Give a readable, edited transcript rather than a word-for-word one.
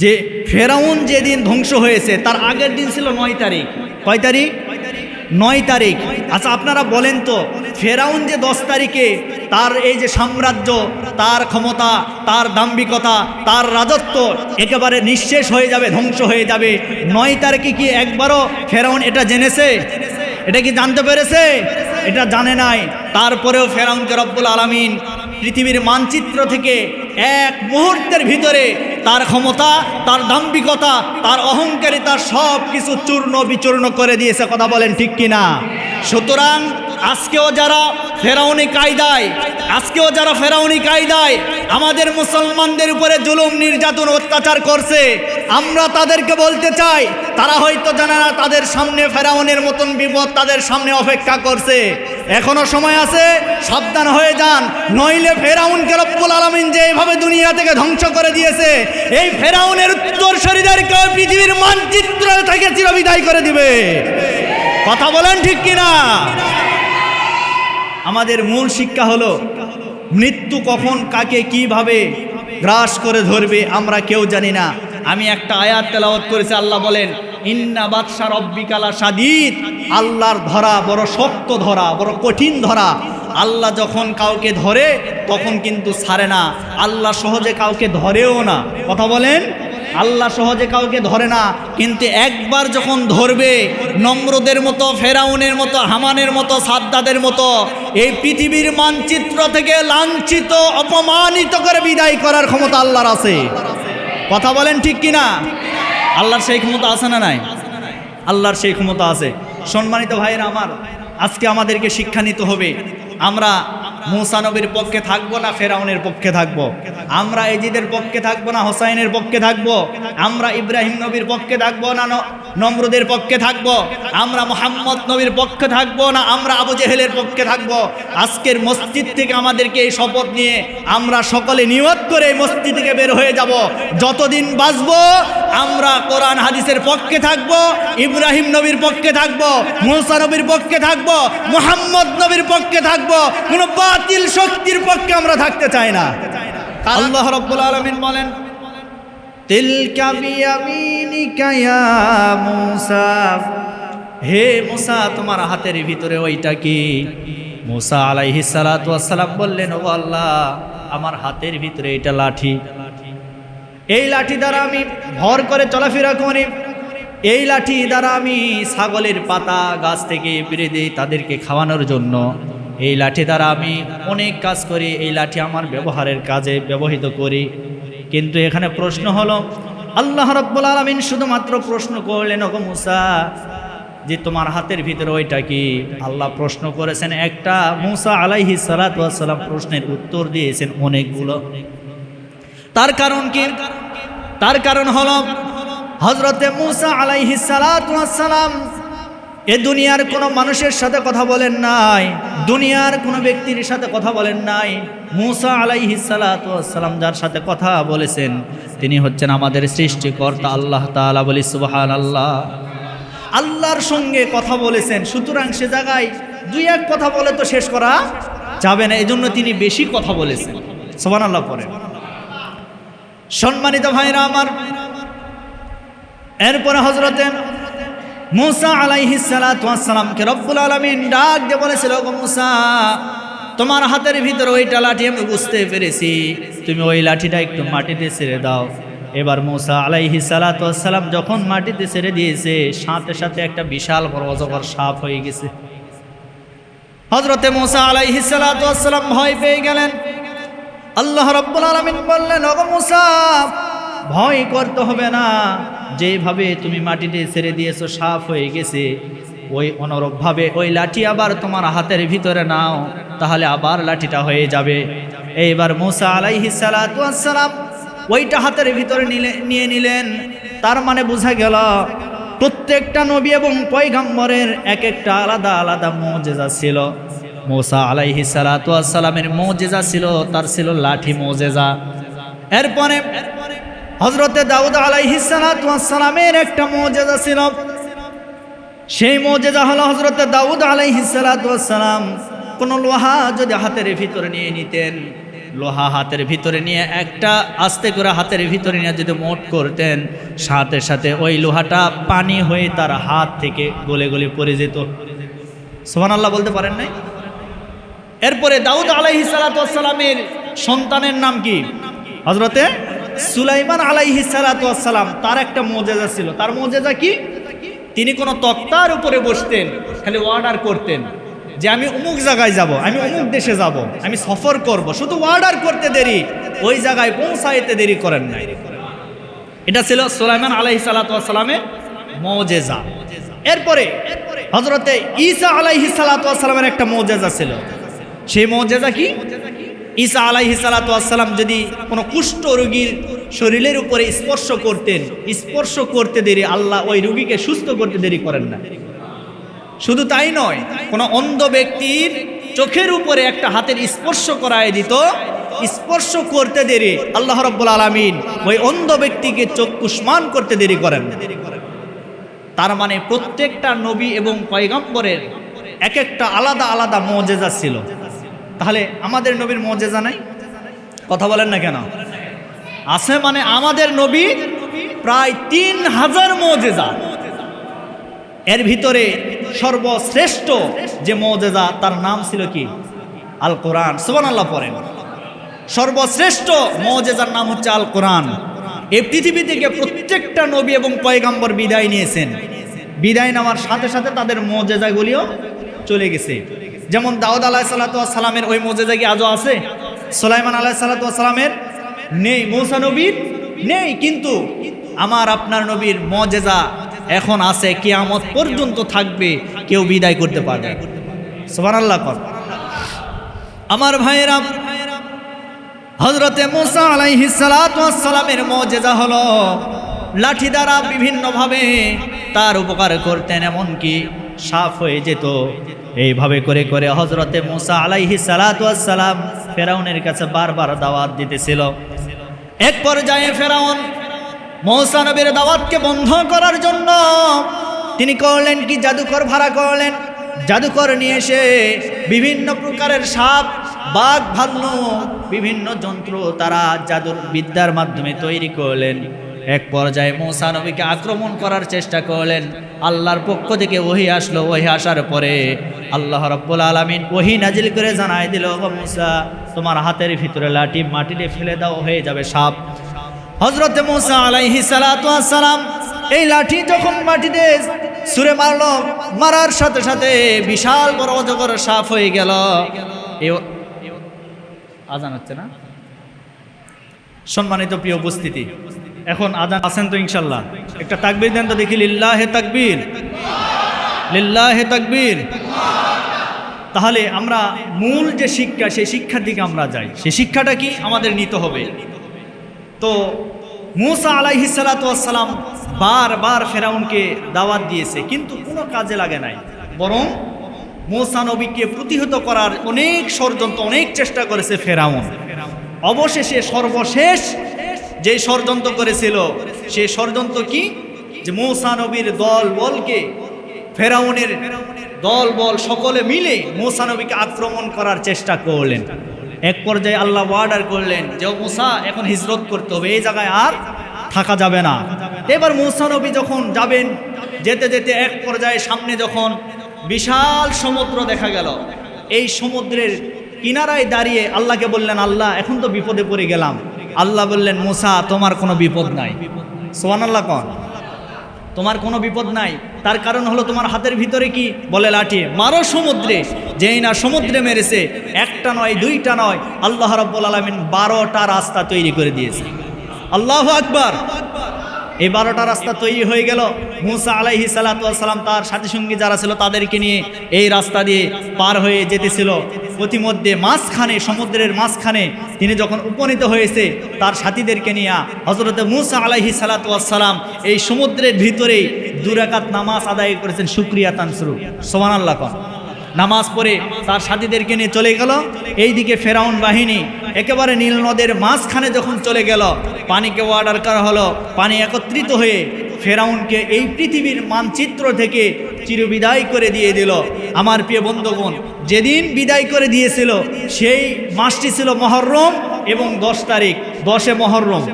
যে ফেরাউন যেদিন ধ্বংস হয়েছে তার আগের দিন ছিল 9 তারিখ। কয় তারিখ? 9 তারিখ। আচ্ছা আপনারা বলেন তো, ফেরাউন যে 10 তারিখে তার এই যে সাম্রাজ্য, তার ক্ষমতা, তার দাম্ভিকতা, তার রাজত্ব একেবারে নিঃশেষ হয়ে যাবে, ধ্বংস হয়ে যাবে, 9 তারিখে কি একবারও ফেরাউন এটা জেনেছে? এটা কি জানতে পেরেছে? এটা জানে নাই। তারপরেও ফেরাউনকে রব্বুল আলামিন পৃথিবীর মানচিত্র থেকে এক মুহূর্তের ভিতরে তার ক্ষমতা, তার দাম্ভিকতা, তার অহংকারিতা সব কিছু চূর্ণ বিচূর্ণ করে দিয়েছে। কথা বলেন ঠিক কিনা? সুতরাং আজকেও যারা ফেরাউনি কায়দায় আমাদের মুসলমানদের উপরে জুলুম নির্যাতন অত্যাচার করছে, আমরা তাদেরকে বলতে চাই, তারা হয়তো জানে না তাদের সামনে ফেরাউনের মতন বিপদ তাদের সামনে অপেক্ষা করছে। এখনো সময় আছে, সাবধান হয়ে যান, নইলে ফেরাউনকে রব্বুল আলামিন যেভাবে দুনিয়া থেকে ধ্বংস করে দিয়েছে, এই ফেরাউনের উত্তরসূরিদেরকে পৃথিবীর মানচিত্র থেকে চিরবিদায় করে দিবে। কথা বলেন ঠিক কিনা? আমাদের মূল শিক্ষা হলো মৃত্যু কখন কাকে কিভাবে গ্রাস করে ধরবে আমরা কেউ জানি না। আমি একটা আয়াত তেলাওয়াত করেছি, আল্লাহ বলেন ইন্না বাতশা রব্বিকা লাশাদীদ, আল্লাহর ধরা বড় শক্ত ধরা, বড় কঠিন ধরা। আল্লাহ যখন কাউকে ধরে তখন কিন্তু ছাড়ে না, আল্লাহ সহজে কাউকে ধরেও না। কথা বলেন, আল্লাহ সহজে কাউকে ধরে না, কিন্তু একবার যখন ধরবে, নমরুদের মতো, ফেরাউনের মতো, হামানের মতো, সাদ্দাদের মতো এই পৃথিবীর মানচিত্র থেকে লাঞ্ছিত অপমানিত করে বিদায় করার ক্ষমতা আল্লাহর আছে। কথা বলেন ঠিক কিনা? আল্লাহর সেই ক্ষমতা আছে না নাই? আল্লাহর সেই ক্ষমতা আছে। সম্মানিত ভাইয়েরা আমার, আজকে আমাদেরকে শিক্ষা নিতে হবে, আমরা মূসা নবীর পক্ষে থাকবো না ফেরাউনের পক্ষে থাকবো? আমরা এজিদের পক্ষে থাকবো না হোসাইনের পক্ষে থাকবো? আমরা ইব্রাহিম নবীর পক্ষে থাকবো না নমরুদের পক্ষে থাকবো? আমরা মুহাম্মদ নবীর পক্ষে থাকবো না আমরা আবু জেহেলের পক্ষে থাকবো? আজকের মসজিদ থেকে আমাদেরকে এই শপথ নিয়ে আমরা সকলে নিয়ত করে এই মসজিদ থেকে বের হয়ে যাব, যতদিন বাঁচবো আমরা কোরআন হাদিসের পক্ষে থাকবো, ইব্রাহিম নবীর পক্ষে থাকবো, মূসা নবীর পক্ষে থাকবো, মুহাম্মদ নবীর পক্ষে থাকবো, কোনো বাতিল শক্তির পক্ষে আমরা থাকতে চাই না। আল্লাহ রাব্বুল আলামিন বলেন তিলকা বিয়ামিনিকা ইয়া মূসা, হে মূসা তোমার হাতের ভিতরে ওইটা কি? মূসা আলাইহিস সালাতু ওয়াস সালাম বললেন, ও আল্লাহ আমার হাতের ভিতরে এটা লাঠি, এই লাঠি দ্বারা আমি ভর করে চলাফেরা করি, এই লাঠি দ্বারা আমি ছাগলের পাতা গাছ থেকে পেড়ে দিই তাদেরকে খাওয়ানোর জন্য, এই লাঠি দ্বারা আমি অনেক কাজ করি, এই লাঠি আমার ব্যবহারের কাজে ব্যবহৃত করি। কিন্তু এখানে প্রশ্ন হলো, আল্লাহ রাব্বুল আলামিন শুধুমাত্র প্রশ্ন করলেন, ওগো মূসা যে তোমার হাতের ভিতরে ওইটা কি? আল্লাহ প্রশ্ন করেছেন একটা, মূসা আলাইহিস সালাতু ওয়াস সালাম প্রশ্নের উত্তর দিয়েছেন অনেকগুলো। তার কারণ কি? তার কারণ হলো হযরতে মূসা আলাইহিস সালাতু ওয়াস সালাম এ দুনিয়ার কোনো মানুষের সাথে কথা বলেন নাই, দুনিয়ার কোনো ব্যক্তির সাথে কথা বলেন নাই। মূসা আলাইহিস সালাতু ওয়াস সালাম যার সাথে কথা বলেছেন তিনি হচ্ছেন আমাদের সৃষ্টিকর্তা আল্লাহ তাআলা। বলি সুবহানাল্লাহ। আল্লাহর সঙ্গে কথা বলেছেন, সুতরাং সে জায়গায় দুই এক কথা বলে তো শেষ করা যাবে না, এজন্য তিনি বেশি কথা বলেছেন। সুবহানাল্লাহ পরে। সম্মানিত ভাইরা আমার, এরপরে হযরতে মূসা আলাইহিস সালাতু ওয়াস সালামকে রব্বুল আলামিন ডাক দিয়ে বলেছিল, ওগো মূসা তোমার হাতের ভিতরে ওইটা লাঠি আমি বুঝতে পেরেছি, তুমি ওই লাঠিটা একটু মাটিতে ছেড়ে দাও। এবার মূসা আলাইহিস সালাতু ওয়াস সালাম যখন মাটিতে ছেড়ে দিয়েছে, সাথে সাথে একটা বিশাল বড় অজগর সাপ হয়ে গেছে। হযরতে মূসা আলাইহিস সালাতু ওয়াস সালাম ভয় পেয়ে গেলেন। আল্লাহ রাব্বুল আলামিন বললেন, ওগো মূসা ভয় করতে হবে না, যেভাবে তুমি মাটিতে ছেড়ে দিয়েছো সাপ হয়ে গেছে, ওই অনুরূপভাবে ওই লাঠি আবার তোমার হাতের ভিতরে নাও, তাহলে আবার লাঠিটা হয়ে যাবে। এইবার মূসা আলাইহিস সালাতু ওয়াস সালাম ওইটা হাতের ভিতরে নিয়ে নিলেন। তার মানে বোঝা গেল প্রত্যেকটা নবী এবং পয়গম্বরের এক একটা আলাদা আলাদা মুজিজা ছিল। মূসা আলাইহিস সালাতু ওয়াস সালামের মুজিজা ছিল, তার ছিল লাঠি মুজিজা। এরপরে হযরতে দাউদ আলাইহিস সালাতু ওয়াস সালামের একটা মুজিজা ছিল, সেই মুজিজা হলো হযরতে দাউদ আলাইহিস সালাতু ওয়াস সালাম কোন লোহা যদি হাতের ভিতরে নিয়ে নিতেন, লোহা হাতের ভিতরে নিয়ে একটা আস্তে করে হাতের ভিতরে নিয়ে যদি মোট করতেন, সাথে সাথে ওই লোহাটা পানি হয়ে তার হাত থেকে গলে গলে পড়ে যেত। সুবহানাল্লাহ বলতে পারেন নাই? এরপরে দাউদ আলাইহিস সালাতু ওয়াস সালামের সন্তানের নাম কি? হযরতে সুলাইমান আলাইহিস সালাতু ওয়াস সালাম। তার একটা মুজিজা ছিল। তার মুজিজা কি? তিনি কোনো তক্তার উপরে বসতেন, খালি অর্ডার করতেন যে আমি অমুক জায়গায় যাব, আমি অমুক দেশে যাব, আমি সফর করব, শুধু অর্ডার করতে দেরি, ওই জায়গায় পৌঁছাইতে দেরি করেন নাই। এটা ছিল সুলাইমান আলাইহিস সালাতু ওয়াস সালামের মুজিজা। এরপরে হযরতে ঈসা আলাইহিস সালাতু ওয়াস সালামের একটা মুজিজা ছিল। সেই মুজিজা কি? ঈসা আলাইহিস সালাতু ওয়াস সালাম যদি কোনো কুষ্ঠ রোগীর শরীরের উপরে স্পর্শ করতেন, স্পর্শ করতে দেরি আল্লাহ ওই রোগীকে সুস্থ করতে দেরি করেন না। শুধু তাই নয়, কোনো অন্ধ ব্যক্তির চোখের উপরে একটা হাতের স্পর্শ করায় দিত, স্পর্শ করতে দেরি আল্লাহ রাব্বুল আলামিন ওই অন্ধ ব্যক্তিকে চক্ষুষ্মান করতে দেরি করেন না। তার মানে প্রত্যেকটা নবী এবং পয়গম্বরের এক একটা আলাদা আলাদা মুজিজা ছিল। তাহলে আমাদের নবীর মুজিজা নাই? কথা বলেন না কেন? আছে। মানে আমাদের নবী প্রায় 3000 মুজিজা। এর ভিতরে সর্বশ্রেষ্ঠ যে মুজিজা তার নাম ছিল কি? আল কোরআন। সুবহানাল্লাহ পড়েন। সর্বশ্রেষ্ঠ মুজিজার নাম হচ্ছে আল কোরআন। এই পৃথিবী থেকে প্রত্যেকটা নবী এবং পয়গম্বর বিদায় নিয়েছেন। বিদায় নেওয়ার সাথে সাথে তাদের মুজিজাগুলিও চলে গেছে। যেমন দাউদ আলাইহিস সালাতু ওয়াস সালামের ওই মুজিজা কি আজও আছে? সুলাইমান আলাইহিস সালাতু ওয়াস সালামের নেই, মূসা নবীর নেই, কিন্তু আমার আপনার নবীর মুজিজা এখন আছে, কিয়ামত পর্যন্ত থাকবে, কেউ বিদায় করতে পারবে। সুবহানাল্লাহ। আমার ভাইয়েরা, হযরতে মূসা আলাইহিস সালাতু ওয়াস সালামের মুজিজা হলো লাঠি দ্বারা বিভিন্নভাবে তার উপকার করতেন, এমনকি সাফ হয়ে যেত। এইভাবে করে করে হযরতে মূসা আলাইহিস সালাতু ওয়াস সালাম ফেরাউনের কাছে বারবার দাওয়াত দিতেছিল। এক পর্যায়ে ফেরাউন মূসা নবীর দাওয়াতকে বন্ধ করার জন্য তিনি করলেন কি? জাদুকর ভাড়া করলেন। জাদুকর নিয়ে এসে বিভিন্ন প্রকারের সাপ, বাঘ, ভাল্লুক, বিভিন্ন যন্ত্র তারা জাদুর বিদ্যার মাধ্যমে তৈরি করলেন। এক পর্যায়ে মূসা নবীকে আক্রমণ করার চেষ্টা করলেন। আল্লাহর পক্ষ থেকে ওহী আসলো। ওহী আসার পরে আল্লাহ রাব্বুল আলামিন ওহী নাজিল করে জানায় দিল, ও মূসা, তোমার হাতের ভিতরে লাঠি মাটিতে ফেলে দাও, হয়ে যাবে সাপ। হযরতে মূসা আলাইহিস সালাতু ওয়াস সালাম এই লাঠি যখন মাটিতে ছুঁড়ে মারল, মারার সাথে সাথে বিশাল বড় অজগর সাপ হয়ে গেল। আজান হচ্ছে না? সম্মানিত প্রিয় উপস্থিতি, এখন আজান আছেন তো ইনশাল্লাহ? একটা তাকবীর দেন তো দেখি। লিল্লাহে তাকবীর, লিল্লাহে তাকবীর। তাহলে আমরা মূল যে শিক্ষা, সেই শিক্ষার দিকে আমরা যাই। সেই শিক্ষাটা কি আমাদের নিতে হবে? তো মূসা আলাইহিস সালাতু ওয়াস সালাম বারবার ফেরাউনকে দাওয়াত দিয়েছে, কিন্তু কোনো কাজে লাগে নাই। বরং মূসা নবীকে প্রতিহত করার অনেক ষড়যন্ত্র, অনেক চেষ্টা করেছে ফেরাউন। অবশেষে সর্বশেষ যে ষড়যন্ত্র করেছিল, সেই ষড়যন্ত্র কি? যে মূসা নবীর দল বলকে, ফেরাউনের দল বল সকলে মিলে মূসা নবীকে আক্রমণ করার চেষ্টা করলেন। এক পর্যায়ে আল্লাহ অর্ডার করলেন যে মূসা এখন হিজরত করতে হবে, এই জায়গায় আর থাকা যাবে না। এবার মূসা নবী যখন যাবেন, যেতে যেতে এক পর্যায়ে সামনে যখন বিশাল সমুদ্র দেখা গেল, এই সমুদ্রের কিনারায় দাঁড়িয়ে আল্লাহকে বললেন, আল্লাহ এখন তো বিপদে পড়ে গেলাম। আল্লাহ বললেন, মূসা তোমার কোনো বিপদ নাই। সুবহানাল্লাহ কোন? তোমার কোনো বিপদ নাই। তার কারণ হলো তোমার হাতের ভিতরে কি? বলে লাঠি। মারো সমুদ্রে। যেই না সমুদ্রে মেরেছে, একটা নয়, দুইটা নয়, আল্লাহ রাব্বুল আলামিন 12টা রাস্তা তৈরি করে দিয়েছে। আল্লাহু আকবার। এই 12টা রাস্তা তৈরি হয়ে গেল। মূসা আলাইহিস সালাতু ওয়াস সালাম তার সাথী সঙ্গী যারা ছিল তাদেরকে নিয়ে এই রাস্তা দিয়ে পার হয়ে যেতেছিল। প্রতিমধ্যে মাঝখানে, সমুদ্রের মাঝখানে তিনি যখন উপনীত হয়েছে, তার সাথীদেরকে নিয়ে হযরতে মূসা আলাইহিস সালাতু ওয়াস সালাম এই সমুদ্রের ভিতরেই 2 রাকাত নামাজ আদায় করেছেন শুকরিয়াতান স্বরূপ। সুবহানাল্লাহ। নামাজ পড়ে তার সাথীদেরকে নিয়ে চলে গেল। এইদিকে ফেরাউন বাহিনী একেবারে নীল নদের মাঝখানে যখন চলে গেল, পানিকে অর্ডার করা হলো। পানি একত্রিত হয়ে ফেরাউনকে এই পৃথিবীর মানচিত্র থেকে চিরবিদায় করে দিয়ে দিল। আমার প্রিয় বন্ধুগণ, যেদিন বিদায় করে দিয়েছিল সেই মাসটি ছিল মুহররম এবং 10 তারিখ 10 মুহররম